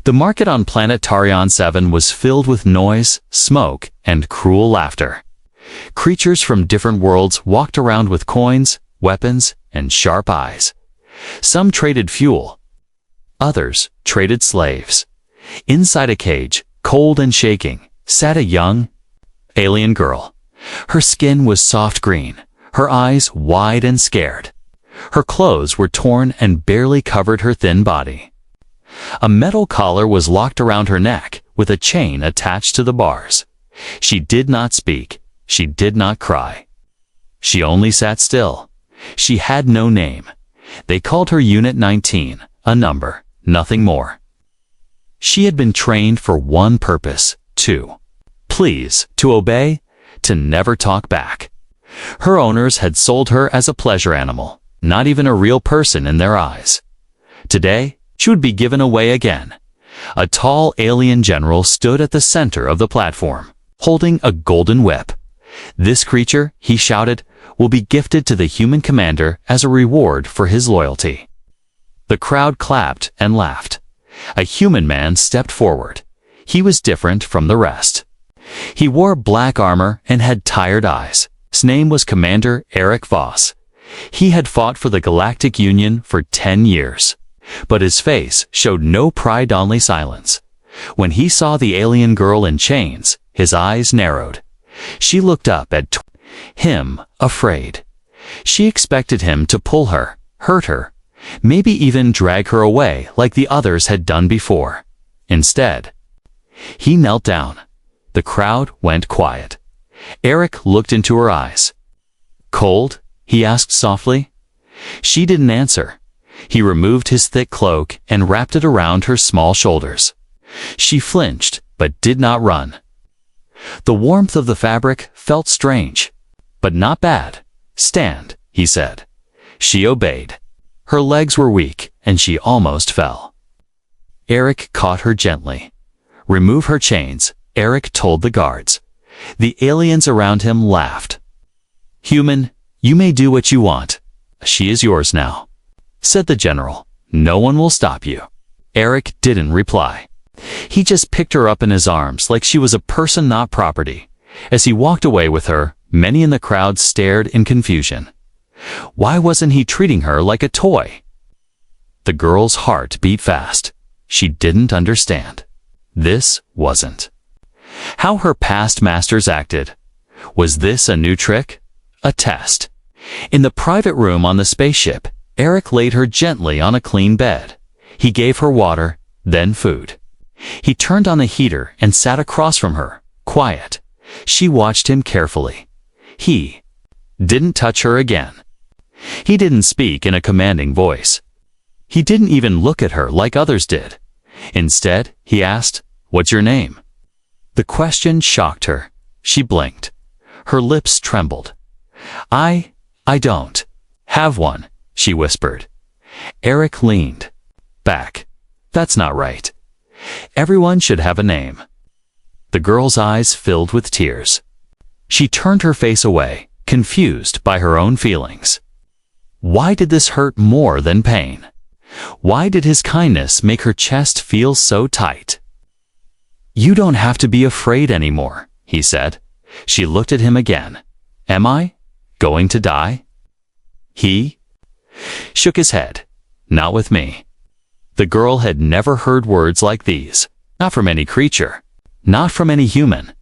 The market on planet Tarion 7 was filled with noise, smoke, and cruel laughter. Creatures from different worlds walked around with coins, weapons, and sharp eyes. Some traded fuel. Others traded slaves. Inside a cage, cold and shaking, sat a young alien girl. Her skin was soft green, her eyes wide and scared. Her clothes were torn and barely covered her thin body. A metal collar was locked around her neck with a chain attached to the bars. She did not speak. She did not cry. She only sat still. She had no name. They called her Unit 19, a number, nothing more. She had been trained for one purpose, to please, to obey, to never talk back. Her owners had sold her as a pleasure animal, not even a real person in their eyes. Today, she would be given away again. A tall alien general stood at the center of the platform, holding a golden whip. This creature, he shouted, will be gifted to the human commander as a reward for his loyalty. The crowd clapped and laughed. A human man stepped forward. He was different from the rest. He wore black armor and had tired eyes. His name was Commander Eric Voss. He had fought for the Galactic Union for 10 years. But his face showed no pride, only silence. When he saw the alien girl in chains, his eyes narrowed. She looked up at him, afraid. She expected him to pull her, hurt her, maybe even drag her away like the others had done before. Instead, he knelt down. The crowd went quiet. Eric looked into her eyes. "Cold?" he asked softly. She didn't answer. He removed his thick cloak and wrapped it around her small shoulders. She flinched, but did not run. The warmth of the fabric felt strange, but not bad. "Stand," he said. She obeyed. Her legs were weak, and she almost fell. Eric caught her gently. "Remove her chains," Eric told the guards. The aliens around him laughed. "Human, you may do what you want. She is yours now," said the general. "No one will stop you." Eric didn't reply. He just picked her up in his arms like she was a person, not property. As he walked away with her, many in the crowd stared in confusion. Why wasn't he treating her like a toy? The girl's heart beat fast. She didn't understand. This wasn't how her past masters acted. Was this a new trick? A test? In the private room on the spaceship, Eric laid her gently on a clean bed. He gave her water, then food. He turned on the heater and sat across from her, quiet. She watched him carefully. He didn't touch her again. He didn't speak in a commanding voice. He didn't even look at her like others did. Instead, he asked, "What's your name?" The question shocked her. She blinked. Her lips trembled. I don't have one," she whispered. Eric leaned back. "That's not right. Everyone should have a name." The girl's eyes filled with tears. She turned her face away, confused by her own feelings. Why did this hurt more than pain? Why did his kindness make her chest feel so tight? "You don't have to be afraid anymore," he said. She looked at him again. "Am I going to die?" He shook his head. "Not with me." The girl had never heard words like these. Not from any creature. Not from any human.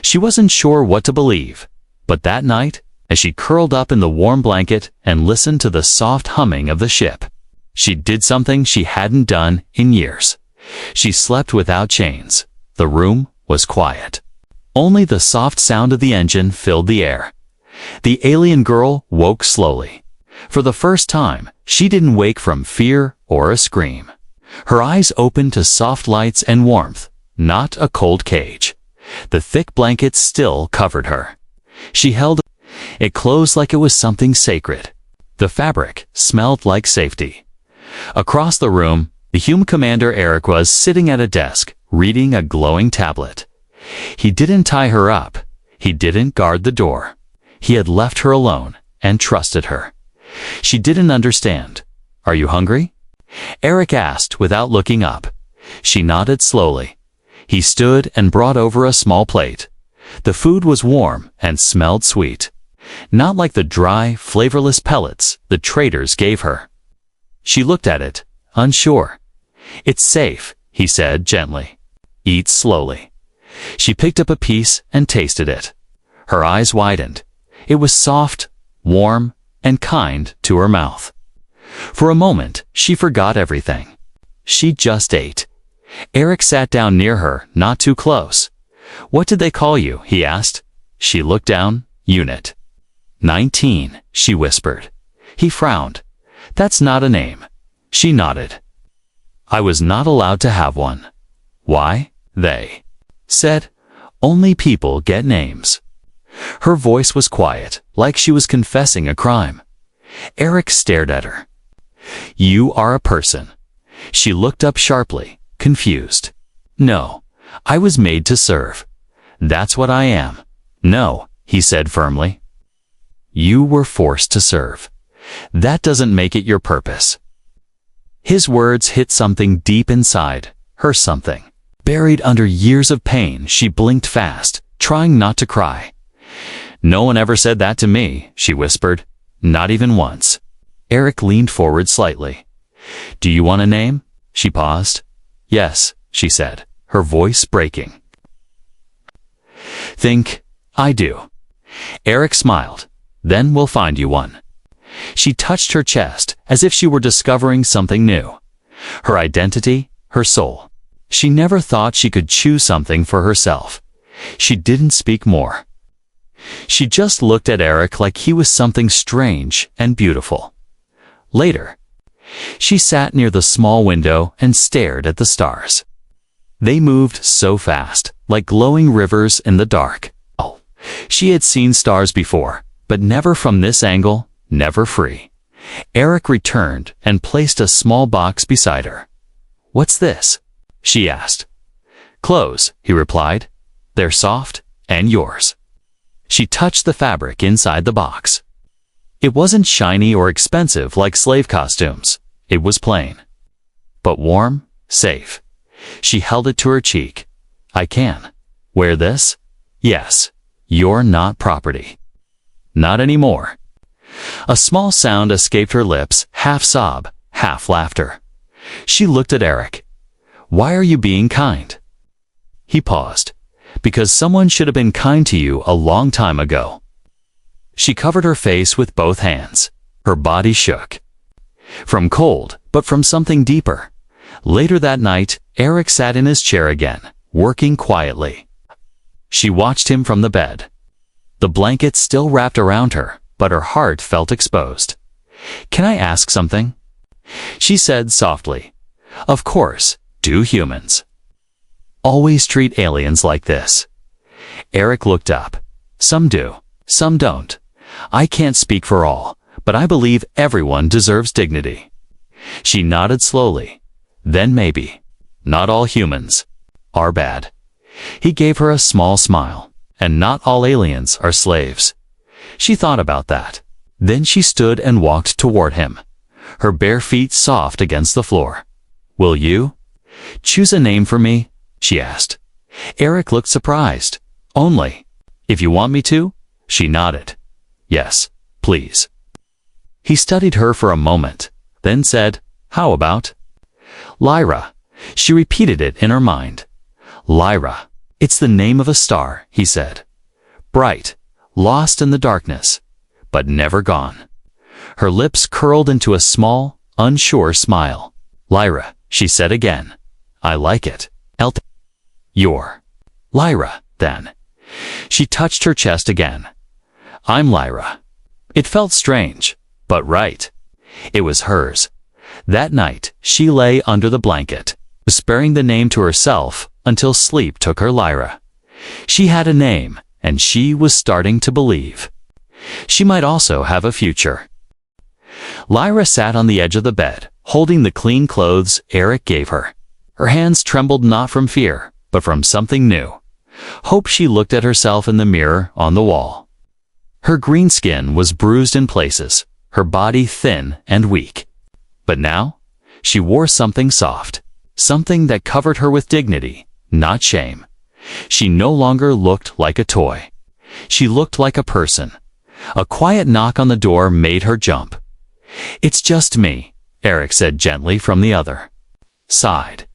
She wasn't sure what to believe. But that night, as she curled up in the warm blanket and listened to the soft humming of the ship, she did something she hadn't done in years. She slept without chains. The room was quiet. Only the soft sound of the engine filled the air. The alien girl woke slowly. For the first time, she didn't wake from fear or a scream. Her eyes opened to soft lights and warmth, not a cold cage. The thick blanket still covered her. She held it closed like it was something sacred. The fabric smelled like safety. Across the room, the human commander Eric was sitting at a desk, reading a glowing tablet. He didn't tie her up. He didn't guard the door. He had left her alone and trusted her. She didn't understand. "Are you hungry?" Eric asked without looking up. She nodded slowly. He stood and brought over a small plate. The food was warm and smelled sweet, not like the dry, flavorless pellets the traders gave her. She looked at it, unsure. "It's safe," he said gently. "Eat slowly." She picked up a piece and tasted it. Her eyes widened. It was soft, warm, and kind to her mouth. For a moment, she forgot everything. She just ate. Eric sat down near her, not too close. "What did they call you?" he asked. She looked down. "Unit 19, she whispered. He frowned. "That's not a name." She nodded. "I was not allowed to have one." "Why?" They said. "Only people get names." Her voice was quiet, like she was confessing a crime. Eric stared at her. "You are a person." She looked up sharply, confused. "No, I was made to serve. That's what I am." "No," he said firmly. "You were forced to serve. That doesn't make it your purpose." His words hit something deep inside, her something. Buried under years of pain, she blinked fast, trying not to cry. "No one ever said that to me," she whispered. "Not even once." Eric leaned forward slightly. "Do you want a name?" She paused. "Yes," she said, her voice breaking. "Think I do." Eric smiled. "Then we'll find you one." She touched her chest as if she were discovering something new. Her identity, her soul. She never thought she could choose something for herself. She didn't speak more. She just looked at Eric like he was something strange and beautiful. Later, she sat near the small window and stared at the stars. They moved so fast, like glowing rivers in the dark. Oh, she had seen stars before, but never from this angle, never free. Eric returned and placed a small box beside her. "What's this?" she asked. "Clothes," he replied. "They're soft and yours." She touched the fabric inside the box. It wasn't shiny or expensive like slave costumes. It was plain. But warm, safe. She held it to her cheek. "I can. Wear this?" "Yes. You're not property." "Not anymore." A small sound escaped her lips, half sob, half laughter. She looked at Eric. "Why are you being kind?" He paused. "Because someone should have been kind to you a long time ago." She covered her face with both hands. Her body shook. From cold, but from something deeper. Later that night, Eric sat in his chair again, working quietly. She watched him from the bed. The blanket still wrapped around her, but her heart felt exposed. "Can I ask something?" She said softly. "Of course, do humans always treat aliens like this?" Eric looked up. "Some do, some don't. I can't speak for all, but I believe everyone deserves dignity." She nodded slowly. "Then maybe not all humans are bad." He gave her a small smile. "And not all aliens are slaves." She thought about that. Then she stood and walked toward him, her bare feet soft against the floor. "Will you choose a name for me?" she asked. Eric looked surprised. "Only if you want me to?" She nodded. "Yes, please." He studied her for a moment, then said, "How about Lyra?" She repeated it in her mind. "Lyra. It's the name of a star," he said. "Bright, lost in the darkness, but never gone." Her lips curled into a small, unsure smile. "Lyra," she said again. "I like it. You're Lyra, then." She touched her chest again. "I'm Lyra." It felt strange, but right. It was hers. That night, she lay under the blanket, whispering the name to herself until sleep took her. Lyra. She had a name, and she was starting to believe she might also have a future. Lyra sat on the edge of the bed, holding the clean clothes Eric gave her. Her hands trembled not from fear, but from something new. Hope. She looked at herself in the mirror on the wall. Her green skin was bruised in places, her body thin and weak. But now, she wore something soft. something that covered her with dignity, not shame. She no longer looked like a toy. She looked like a person. A quiet knock on the door made her jump. "It's just me," Eric said gently from the other side.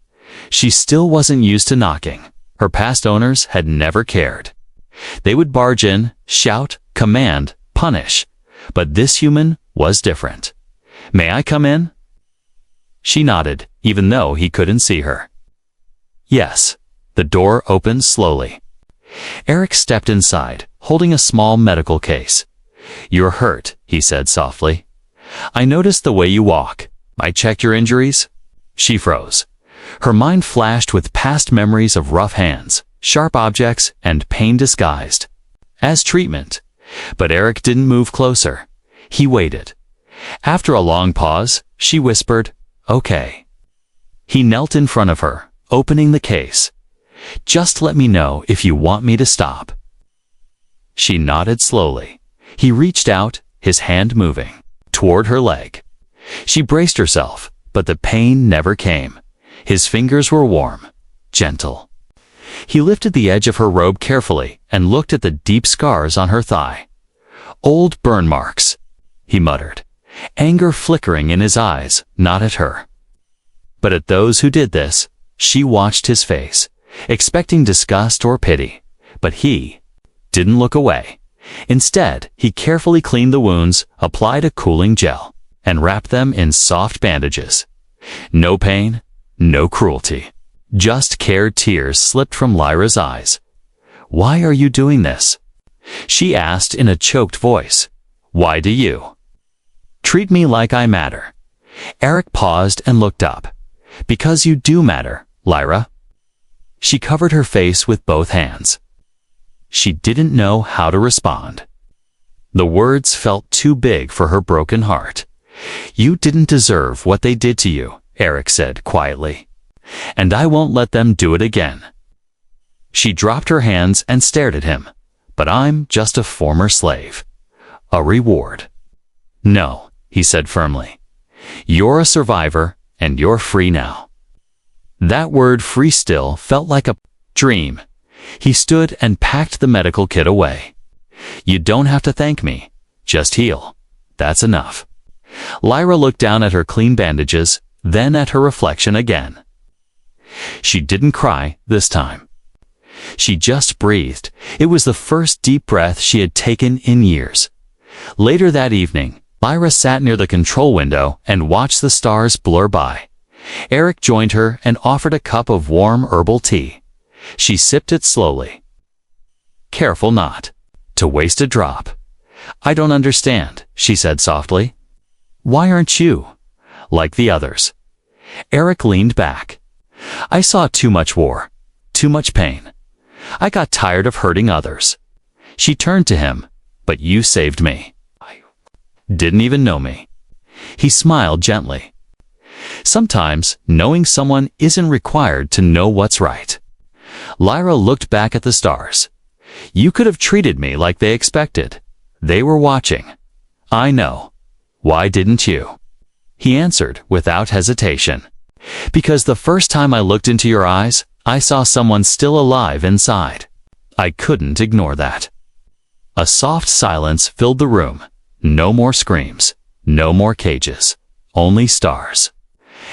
She still wasn't used to knocking. Her past owners had never cared. They would barge in, shout, command, punish. But this human was different. "May I come in?" She nodded, even though he couldn't see her. Yes. The door opened slowly. Eric stepped inside, holding a small medical case. "You're hurt," he said softly. "I noticed the way you walk. I checked your injuries." She froze. Her mind flashed with past memories of rough hands, sharp objects, and pain disguised as treatment. But Eric didn't move closer. He waited. After a long pause, she whispered, "Okay." He knelt in front of her, opening the case. "Just let me know if you want me to stop." She nodded slowly. He reached out, his hand moving toward her leg. She braced herself, but the pain never came. His fingers were warm, gentle. He lifted the edge of her robe carefully and looked at the deep scars on her thigh. "Old burn marks," he muttered, anger flickering in his eyes, not at her, but at those who did this. She watched his face, expecting disgust or pity, but he didn't look away. Instead, he carefully cleaned the wounds, applied a cooling gel, and wrapped them in soft bandages. No pain, no cruelty. Just cared. Tears slipped from Lyra's eyes. "Why are you doing this?" she asked in a choked voice. "Why do you treat me like I matter?" Eric paused and looked up. "Because you do matter, Lyra." She covered her face with both hands. She didn't know how to respond. The words felt too big for her broken heart. "You didn't deserve what they did to you," Eric said quietly. "And I won't let them do it again." She dropped her hands and stared at him. "But I'm just a former slave. A reward." "No," he said firmly. "You're a survivor, and you're free now." That word "free" still felt like a dream. He stood and packed the medical kit away. "You don't have to thank me. Just heal. That's enough." Lyra looked down at her clean bandages, then at her reflection again. She didn't cry this time. She just breathed. It was the first deep breath she had taken in years. Later that evening, Lyra sat near the control window and watched the stars blur by. Eric joined her and offered a cup of warm herbal tea. She sipped it slowly. Careful not to waste a drop. "I don't understand," she said softly. "Why aren't you like the others?" Eric leaned back. "I saw too much war, too much pain. I got tired of hurting others." She turned to him. "But you saved me. I didn't even know me." He smiled gently. Sometimes knowing someone isn't required to know what's right. Lyra looked back at the stars. "You could have treated me like they expected. They were watching." "I know. Why didn't you?" He answered without hesitation. "Because the first time I looked into your eyes, I saw someone still alive inside. I couldn't ignore that." A soft silence filled the room. No more screams, no more cages, only stars.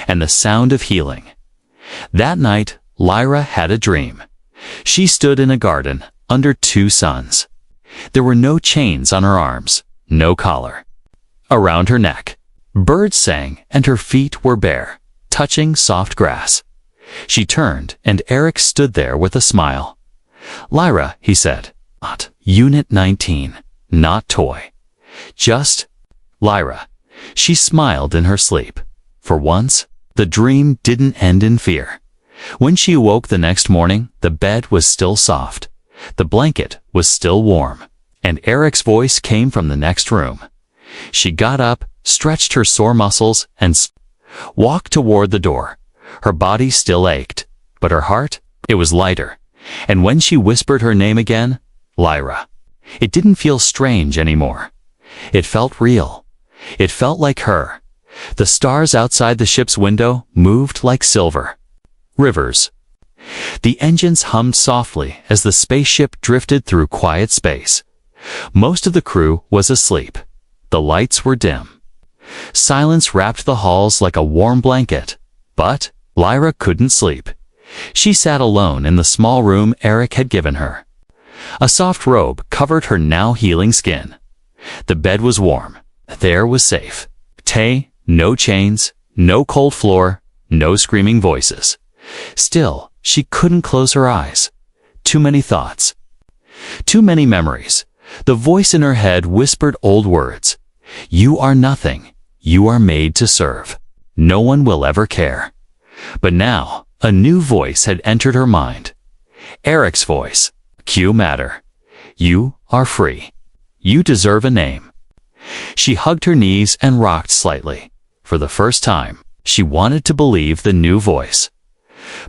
And the sound of healing. That night, Lyra had a dream. She stood in a garden, under two suns. There were no chains on her arms, no collar around her neck. Birds sang, and her feet were bare, touching soft grass. She turned, and Eric stood there with a smile. "Lyra," he said, "not Unit 19, not toy. Just Lyra." She smiled in her sleep. For once, the dream didn't end in fear. When she awoke the next morning, the bed was still soft. The blanket was still warm, and Eric's voice came from the next room. She got up, stretched her sore muscles, and walked toward the door. Her body still ached, but her heart, it was lighter. And when she whispered her name again, Lyra, it didn't feel strange anymore. It felt real. It felt like her. The stars outside the ship's window moved like silver. rivers. The engines hummed softly as the spaceship drifted through quiet space. Most of the crew was asleep. The lights were dim. Silence wrapped the halls like a warm blanket. But Lyra couldn't sleep. She sat alone in the small room Eric had given her. A soft robe covered her now healing skin. The bed was warm. The air was safe. No chains, no cold floor, no screaming voices. Still, she couldn't close her eyes. Too many thoughts. Too many memories. The voice in her head whispered old words. You are nothing. You are made to serve. No one will ever care. But now, a new voice had entered her mind. Eric's voice. Q matter. You are free. You deserve a name. She hugged her knees and rocked slightly. For the first time, she wanted to believe the new voice.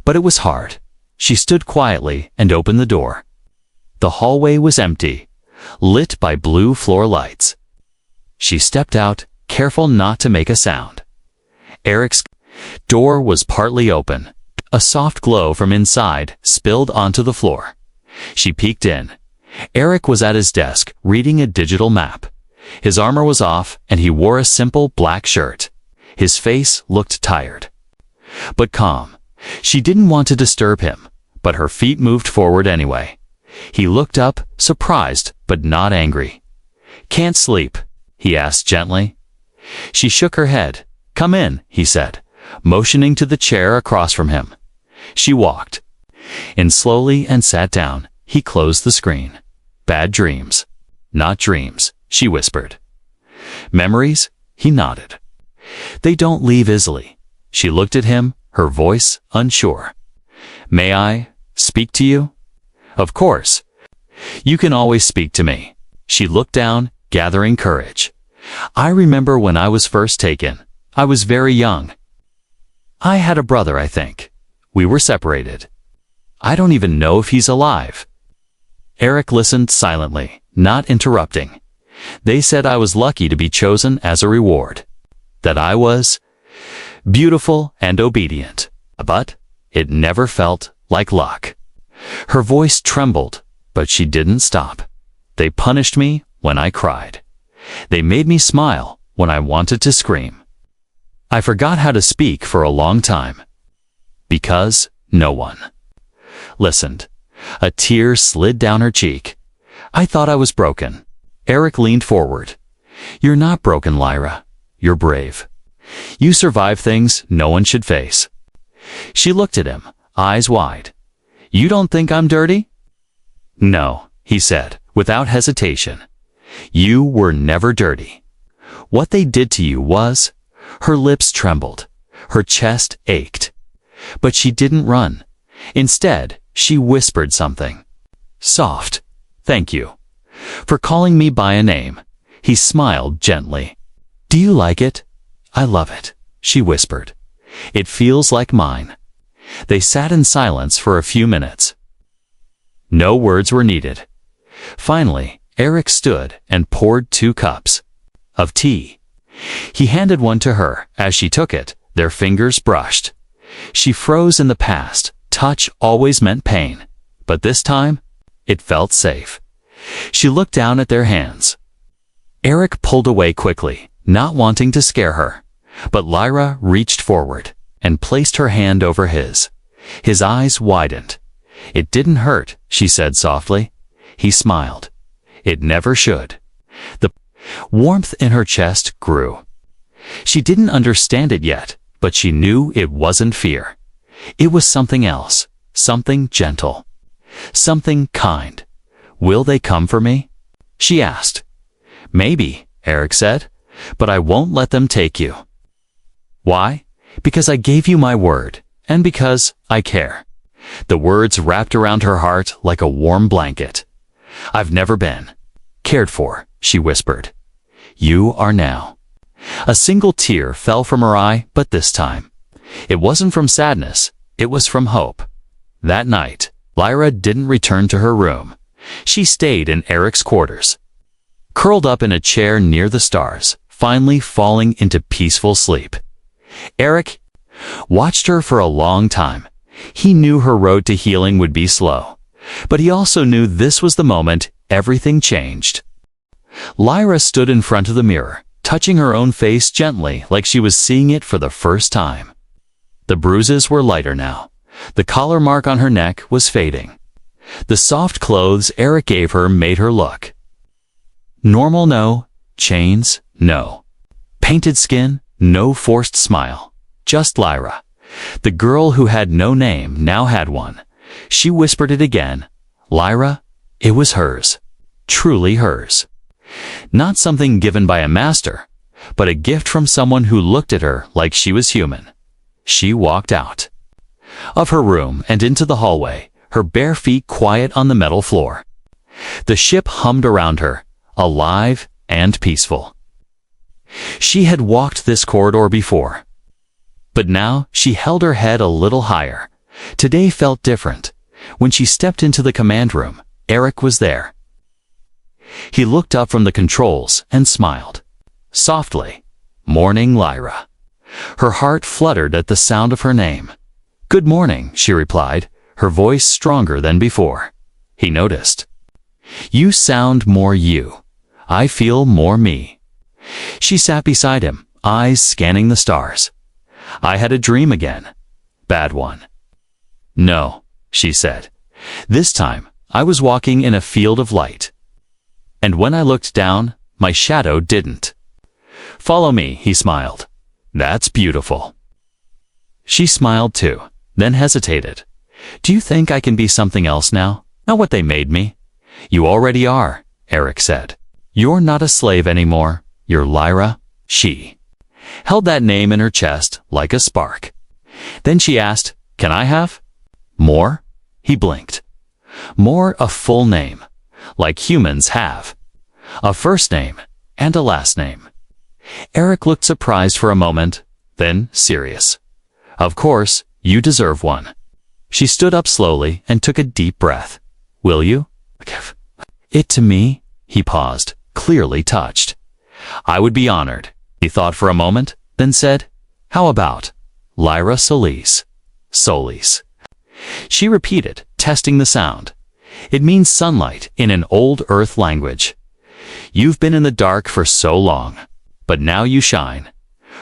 But it was hard. She stood quietly and opened the door. The hallway was empty, lit by blue floor lights. She stepped out, careful not to make a sound. Eric's door was partly open. A soft glow from inside spilled onto the floor. She peeked in. Eric was at his desk, reading a digital map. His armor was off, and he wore a simple black shirt. His face looked tired, but calm. She didn't want to disturb him, but her feet moved forward anyway. He looked up, surprised but not angry. Can't sleep? He asked gently. She shook her head. Come in, he said, motioning to the chair across from him. She walked in slowly and sat down. He closed the screen. Bad dreams. Not dreams, she whispered. Memories? He nodded. They don't leave easily. She looked at him, her voice unsure. May I speak to you? Of course. You can always speak to me. She looked down, gathering courage. I remember when I was first taken. I was very young. I had a brother, I think. We were separated. I don't even know if he's alive. Eric listened silently, not interrupting. They said I was lucky to be chosen as a reward. That I was beautiful and obedient. But it never felt like luck. Her voice trembled, but she didn't stop. They punished me when I cried. They made me smile when I wanted to scream. I forgot how to speak for a long time. Because no one listened. A tear slid down her cheek. I thought I was broken. Eric leaned forward. You're not broken, Lyra. You're brave. You survive things no one should face. She looked at him, eyes wide. You don't think I'm dirty? No, he said, without hesitation. You were never dirty. What they did to you was... Her lips trembled. Her chest ached. But she didn't run. Instead, she whispered something. Soft. Thank you. For calling me by a name. He smiled gently. Do you like it? I love it, she whispered. It feels like mine. They sat in silence for a few minutes. No words were needed. Finally, Eric stood and poured 2 cups of tea. He handed one to her. As she took it, their fingers brushed. She froze in the past. Touch always meant pain. But this time, it felt safe. She looked down at their hands. Eric pulled away quickly, not wanting to scare her. But Lyra reached forward and placed her hand over his. His eyes widened. It didn't hurt, she said softly. He smiled. It never should. The warmth in her chest grew. She didn't understand it yet, but she knew it wasn't fear. It was something else, something gentle, something kind. Will they come for me? She asked. Maybe, Eric said, but I won't let them take you. Why? Because I gave you my word, and because I care. The words wrapped around her heart like a warm blanket. I've never been cared for, she whispered. You are now. A single tear fell from her eye, but this time, it wasn't from sadness, it was from hope. That night, Lyra didn't return to her room. She stayed in Eric's quarters, curled up in a chair near the stars, finally falling into peaceful sleep. Eric watched her for a long time. He knew her road to healing would be slow, but he also knew this was the moment everything changed. Lyra stood in front of the mirror, touching her own face gently like she was seeing it for the first time. The bruises were lighter now. The collar mark on her neck was fading. The soft clothes Eric gave her made her look normal. No chains, no painted skin, no forced smile. Just Lyra. The girl who had no name now had one. She whispered it again. Lyra, it was hers. Truly hers. Not something given by a master, but a gift from someone who looked at her like she was human. She walked out of her room and into the hallway, her bare feet quiet on the metal floor. The ship hummed around her, alive and peaceful. She had walked this corridor before, but now she held her head a little higher. Today felt different. When she stepped into the command room, Eric was there. He looked up from the controls and smiled. Softly. Morning, Lyra. Her heart fluttered at the sound of her name. Good morning, she replied, her voice stronger than before. He noticed. You sound more you. I feel more me. She sat beside him, eyes scanning the stars. I had a dream again. Bad one. No, she said. This time, I was walking in a field of light. And when I looked down, my shadow didn't. Follow me, he smiled. That's beautiful. She smiled too, then hesitated. Do you think I can be something else now? Not what they made me. You already are, Eric said. You're not a slave anymore. You're Lyra. She held that name in her chest like a spark. Then she asked, Can I have more? He blinked. More, a full name, like humans have. A first name and a last name. Eric looked surprised for a moment, then serious. Of course, you deserve one. She stood up slowly and took a deep breath. Will you? It to me? He paused, clearly touched. I would be honored. He thought for a moment, then said, How about Lyra Solis? Solis. She repeated, testing the sound. It means sunlight in an old Earth language. You've been in the dark for so long, but now you shine.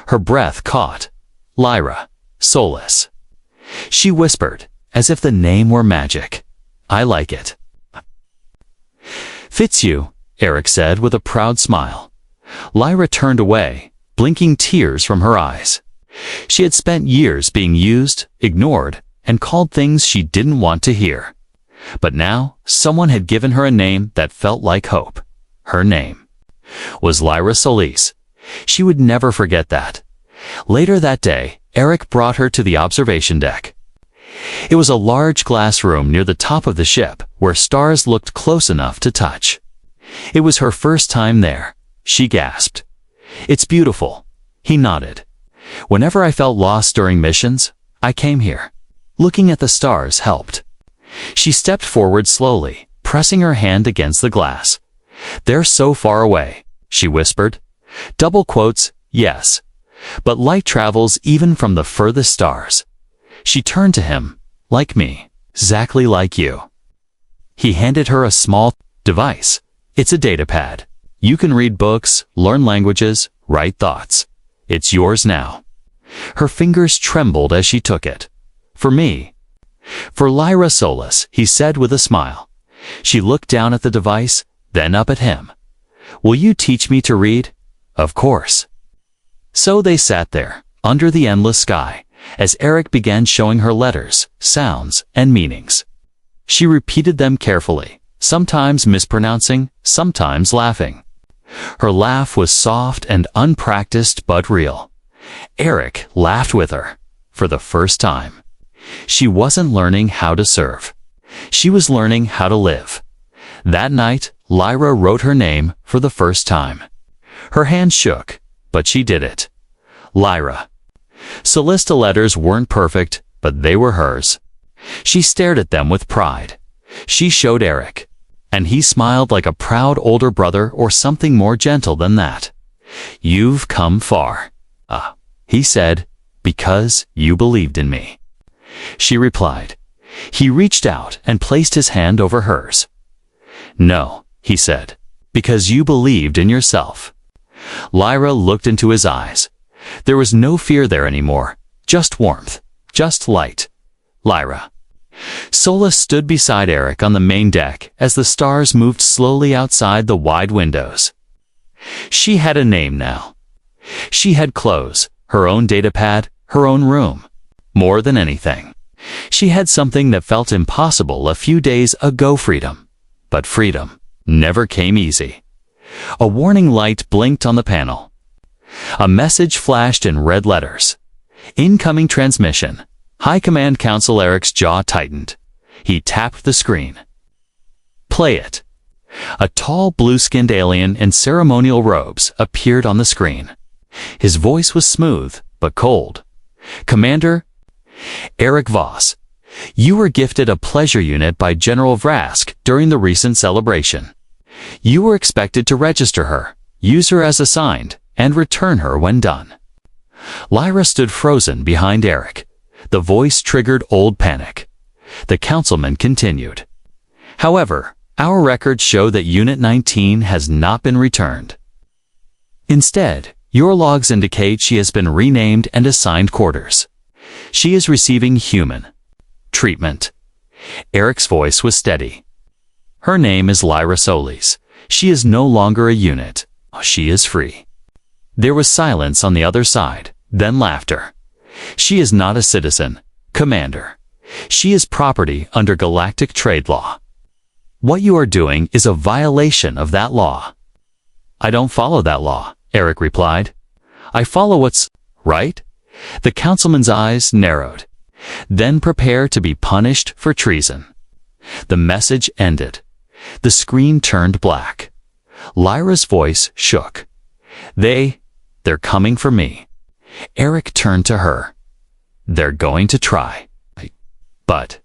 Her breath caught. Lyra, Solis. She whispered, as if the name were magic. I like it. Fits you, Eric said with a proud smile. Lyra turned away, blinking tears from her eyes. She had spent years being used, ignored, and called things she didn't want to hear. But now, someone had given her a name that felt like hope. Her name was Lyra Solis. She would never forget that. Later that day, Eric brought her to the observation deck. It was a large glass room near the top of the ship where stars looked close enough to touch. It was her first time there. She gasped. It's beautiful. He nodded. Whenever I felt lost during missions, I came here. Looking at the stars helped. She stepped forward slowly, pressing her hand against the glass. They're so far away, she whispered. Double quotes, yes. But light travels even from the furthest stars. She turned to him, like me, exactly like you. He handed her a small device. It's a data pad. You can read books, learn languages, write thoughts. It's yours now. Her fingers trembled as she took it. For me. For Lyra Solis, he said with a smile. She looked down at the device, then up at him. Will you teach me to read? Of course. So they sat there, under the endless sky, as Eric began showing her letters, sounds, and meanings. She repeated them carefully, sometimes mispronouncing, sometimes laughing. Her laugh was soft and unpracticed but real. Eric laughed with her, for the first time. She wasn't learning how to serve. She was learning how to live. That night, Lyra wrote her name for the first time. Her hand shook, but she did it. Lyra. Celeste letters weren't perfect, but they were hers. She stared at them with pride. She showed Eric, and he smiled like a proud older brother or something more gentle than that. You've come far, he said, because you believed in me. she replied. He reached out and placed his hand over hers. No, he said, because you believed in yourself. Lyra looked into his eyes. There was no fear there anymore, just warmth, just light. Lyra. Sola stood beside Eric on the main deck as the stars moved slowly outside the wide windows. She had a name now. She had clothes, her own datapad, her own room. More than anything, she had something that felt impossible a few days ago: freedom. But freedom never came easy. A warning light blinked on the panel. A message flashed in red letters. Incoming transmission. High Command Council. Eric's jaw tightened. He tapped the screen. Play it. A tall, blue-skinned alien in ceremonial robes appeared on the screen. His voice was smooth, but cold. Commander Eric Voss, you were gifted a pleasure unit by General Vrask during the recent celebration. You were expected to register her, use her as assigned, and return her when done. Lyra stood frozen behind Eric. The voice triggered old panic. The councilman continued. However, our records show that Unit 19 has not been returned. Instead, your logs indicate she has been renamed and assigned quarters. She is receiving human treatment. Eric's voice was steady. Her name is Lyra Solis. She is no longer a unit. She is free. There was silence on the other side, then laughter. She is not a citizen, Commander. She is property under galactic trade law. What you are doing is a violation of that law. I don't follow that law, Eric replied. I follow what's right. The councilman's eyes narrowed. Then prepare to be punished for treason. The message ended. The screen turned black. Lyra's voice shook. They're coming for me. Eric turned to her. They're going to try. But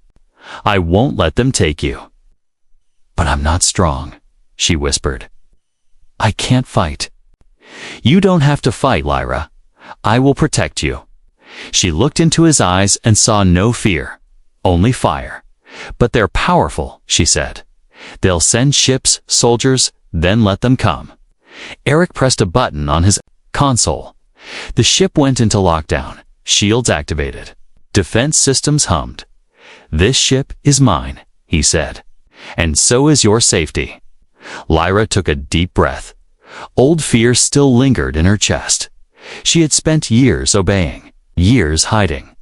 I won't let them take you. But I'm not strong, she whispered. I can't fight. You don't have to fight, Lyra. I will protect you. She looked into his eyes and saw no fear, only fire. But they're powerful, she said. They'll send ships, soldiers, then let them come. Eric pressed a button on his console. The ship went into lockdown, shields activated. Defense systems hummed. This ship is mine, he said. And so is your safety. Lyra took a deep breath. Old fear still lingered in her chest. She had spent years obeying, years hiding.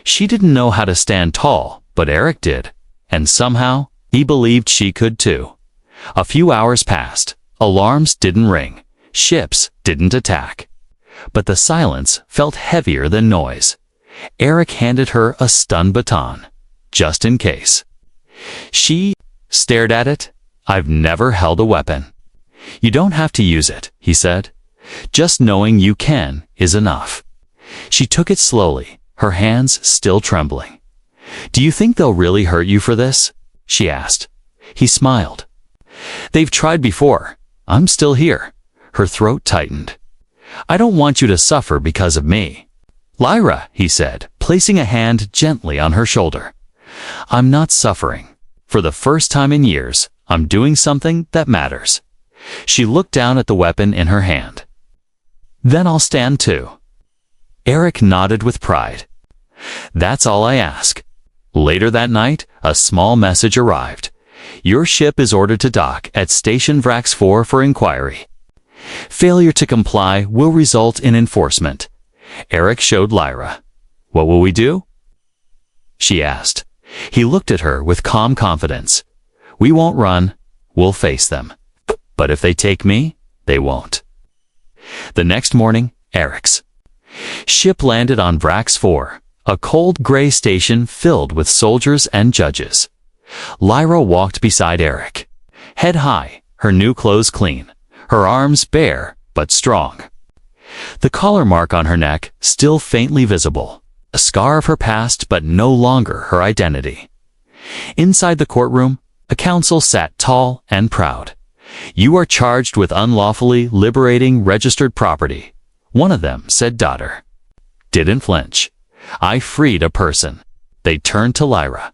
She didn't know how to stand tall, but Eric did. And somehow, he believed she could too. A few hours passed. Alarms didn't ring. Ships didn't attack. But the silence felt heavier than noise. Eric handed her a stun baton, just in case. She stared at it. I've never held a weapon. You don't have to use it, he said. Just knowing you can is enough. She took it slowly, her hands still trembling. Do you think they'll really hurt you for this? She asked. He smiled. They've tried before. I'm still here. Her throat tightened. I don't want you to suffer because of me. Lyra, he said, placing a hand gently on her shoulder. I'm not suffering. For the first time in years, I'm doing something that matters. She looked down at the weapon in her hand. Then I'll stand too. Eric nodded with pride. That's all I ask. Later that night, a small message arrived. Your ship is ordered to dock at Station Vrax 4 for inquiry. Failure to comply will result in enforcement. Eric showed Lyra. What will we do? She asked. He looked at her with calm confidence. We won't run. We'll face them. But if they take me, they won't. The next morning, Eric's ship landed on Vrax 4, a cold gray station filled with soldiers and judges. Lyra walked beside Eric, head high, her new clothes clean, her arms bare but strong. The collar mark on her neck still faintly visible, a scar of her past but no longer her identity. Inside the courtroom, a council sat tall and proud. You are charged with unlawfully liberating registered property. One of them said daughter. Didn't flinch. I freed a person. They turned to Lyra.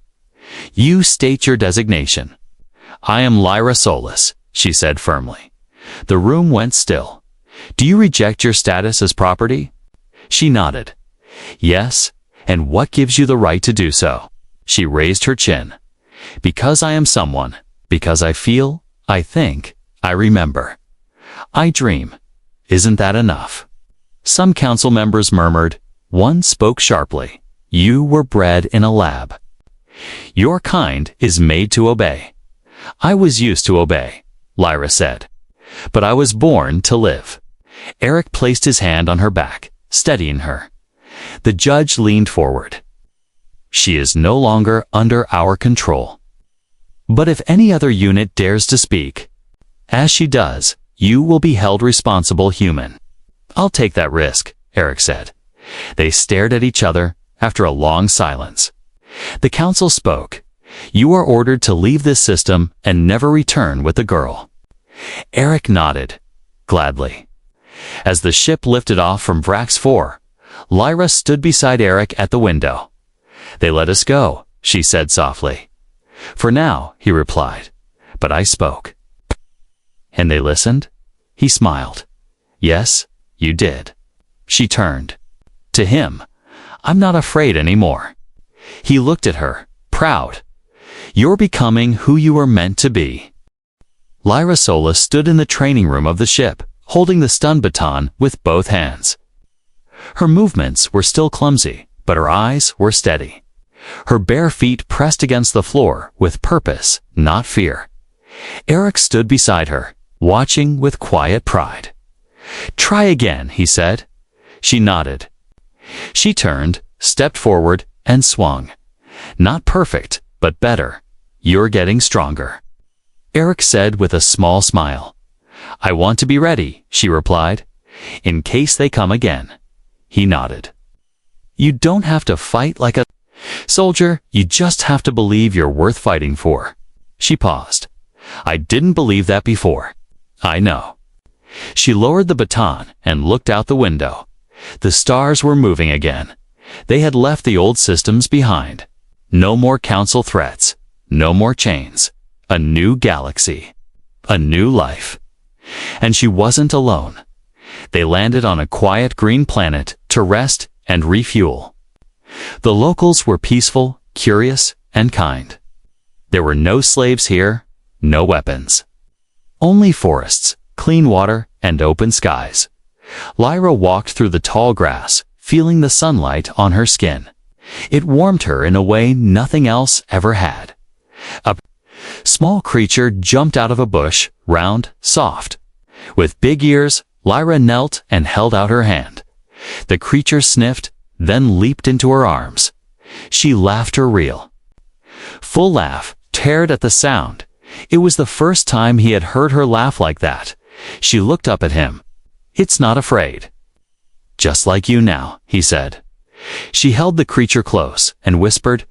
"You state your designation." "I am Lyra Solis," she said firmly. The room went still. "Do you reject your status as property?" She nodded. "Yes, and what gives you the right to do so?" She raised her chin. "Because I am someone, because I feel, I think, I remember. I dream. Isn't that enough?" Some council members murmured. One spoke sharply. "You were bred in a lab. Your kind is made to obey." "I was used to obey," Lyra said. "But I was born to live." Eric placed his hand on her back, steadying her. The judge leaned forward. "She is no longer under our control. But if any other unit dares to speak, as she does, you will be held responsible, human." "I'll take that risk," Eric said. They stared at each other after a long silence. The council spoke. "You are ordered to leave this system and never return with the girl." Eric nodded, gladly. As the ship lifted off from Vrax 4, Lyra stood beside Eric at the window. "They let us go," she said softly. "For now," he replied, "but I spoke." "And they listened?" He smiled. "Yes, you did." She turned. To him, "I'm not afraid anymore." He looked at her, proud. "You're becoming who you were meant to be." Lyra Solis stood in the training room of the ship, holding the stun baton with both hands. Her movements were still clumsy, but her eyes were steady. Her bare feet pressed against the floor with purpose, not fear. Eric stood beside her, watching with quiet pride. "Try again," he said. She nodded. She turned, stepped forward, and swung. "Not perfect, but better. You're getting stronger." Eric said with a small smile. "I want to be ready," she replied, "in case they come again." He nodded. "You don't have to fight like a soldier, you just have to believe you're worth fighting for." She paused. "I didn't believe that before." "I know." She lowered the baton and looked out the window. The stars were moving again. They had left the old systems behind. No more council threats. No more chains. A new galaxy. A new life. And she wasn't alone. They landed on a quiet green planet to rest and refuel. The locals were peaceful, curious, and kind. There were no slaves here, no weapons. Only forests, clean water, and open skies. Lyra walked through the tall grass, feeling the sunlight on her skin. It warmed her in a way nothing else ever had. A small creature jumped out of a bush, round, soft. With big ears, Lyra knelt and held out her hand. The creature sniffed, then leaped into her arms. She laughed her real, full laugh, teared at the sound. It was the first time he had heard her laugh like that. She looked up at him. "It's not afraid." "Just like you now," he said. She held the creature close and whispered,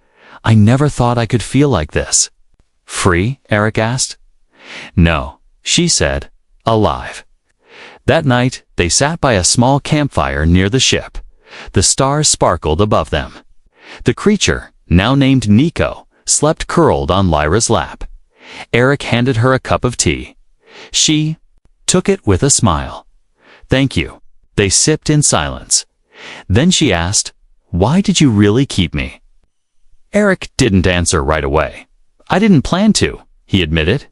"I never thought I could feel like this." "Free?" Eric asked. "No," she said, "alive." That night, they sat by a small campfire near the ship. The stars sparkled above them. The creature, now named Nico, slept curled on Lyra's lap. Eric handed her a cup of tea. She took it with a smile. "Thank you." They sipped in silence. Then she asked, "Why did you really keep me?" Eric didn't answer right away. "I didn't plan to," he admitted.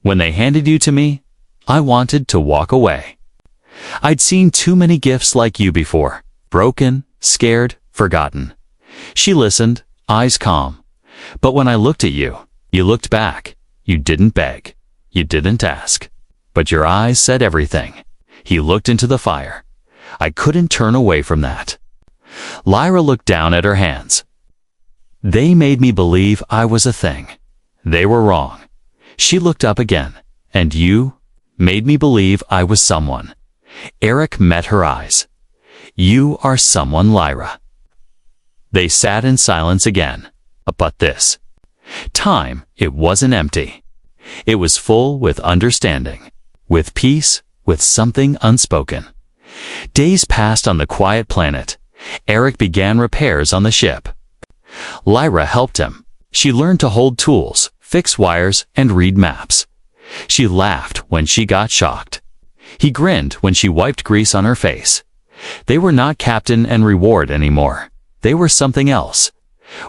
"When they handed you to me, I wanted to walk away. I'd seen too many gifts like you before, broken, scared, forgotten." She listened, eyes calm. "But when I looked at you, you looked back. You didn't beg. You didn't ask. But your eyes said everything." He looked into the fire. "I couldn't turn away from that." Lyra looked down at her hands. "They made me believe I was a thing. They were wrong." She looked up again. "And you made me believe I was someone." Eric met her eyes. "You are someone, Lyra." They sat in silence again. But this time, it wasn't empty. It was full with understanding, with peace, with something unspoken. Days passed on the quiet planet. Eric began repairs on the ship. Lyra helped him. She learned to hold tools, fix wires, and read maps. She laughed when she got shocked. He grinned when she wiped grease on her face. They were not captain and reward anymore. They were something else.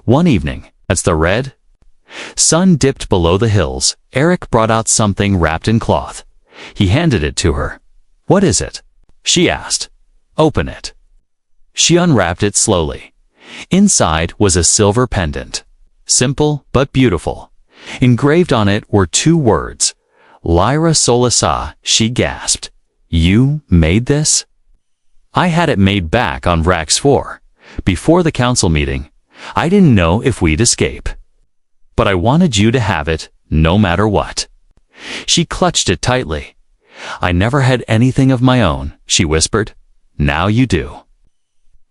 One evening, as the red sun dipped below the hills, Eric brought out something wrapped in cloth. He handed it to her. "What is it?" she asked. "Open it." She unwrapped it slowly. Inside was a silver pendant. Simple but beautiful. Engraved on it were 2 words. "Lyra Solasa," she gasped. "You made this?" "I had it made back on Rax 4. Before the council meeting. I didn't know if we'd escape. But I wanted you to have it, no matter what." She clutched it tightly. "I never had anything of my own," she whispered. "Now you do."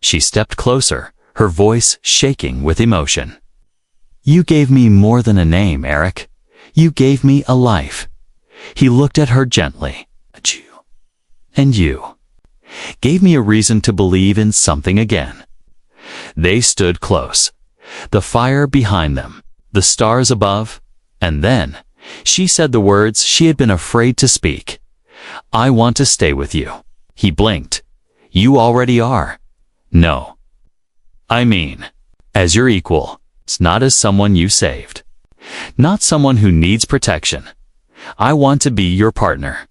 She stepped closer, her voice shaking with emotion. "You gave me more than a name, Eric. You gave me a life." He looked at her gently. "And you gave me a reason to believe in something again." They stood close. The fire behind them, the stars above, and then she said the words she had been afraid to speak. "I want to stay with you." He blinked. "You already are." "No. I mean, as your equal, not as someone you saved. Not someone who needs protection. I want to be your partner."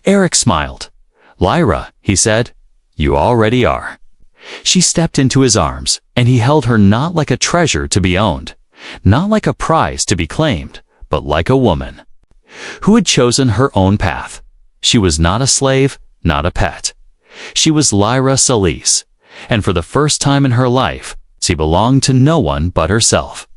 Eric smiled. "Lyra," he said, "you already are." She stepped into his arms, and he held her not like a treasure to be owned, not like a prize to be claimed, but like a woman who had chosen her own path. She was not a slave, not a pet. She was Lyra Solis, and for the first time in her life, she belonged to no one but herself.